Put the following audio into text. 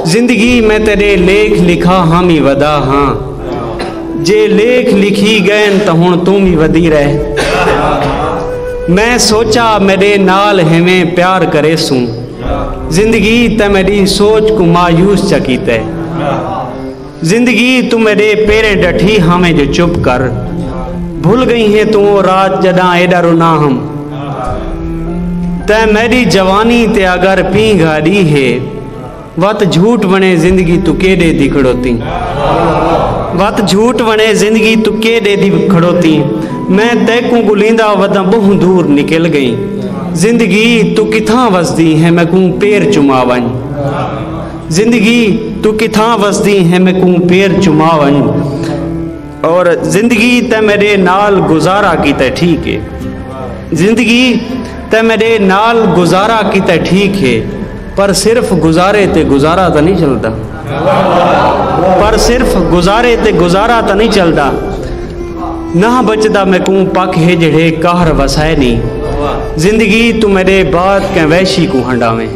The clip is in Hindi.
जिंदगी में तेरे लेख लिखा हम ही वदा हाँ, जे लेख लिखी गए तो हुण तू भी वधी रह। मैं सोचा मेरे नाल हमें प्यार करे सूं, जिंदगी ते मेरी सोच को मायूस चकीते। जिंदगी तू मेरे पेरे डठी हमें जो चुप कर, भूल गई है तू रात जदा एडा रुना हम। ते मेरी जवानी ते अगर पी गाड़ी है, वत झूठ बने जिंदगी तू केडे दी खड़ोती। वत झूठ बने जिंदगी तू केडे दी खड़ोती। मैं तैकू गुलींदा वदा बहु दूर निकल गई। जिंदगी तू किथा वसदी है मैं कूं पैर चुमावन। जिंदगी तू किथा वसदी है मैं कूं पैर चुमावन। और जिंदगी ते मेरे नाल गुजारा कीता ठीक है। जिंदगी ते मेरे नाल गुजारा कीता ठीक है, पर सिर्फ गुजारे ते गुजारा तो नहीं चलता। पर सिर्फ गुजारे ते गुजारा तो नहीं चलता। ना बचदा मैं कूं पक है जड़े कहर वसाए नहीं। जिंदगी तू मेरे बाद के वैशी को हंडावे।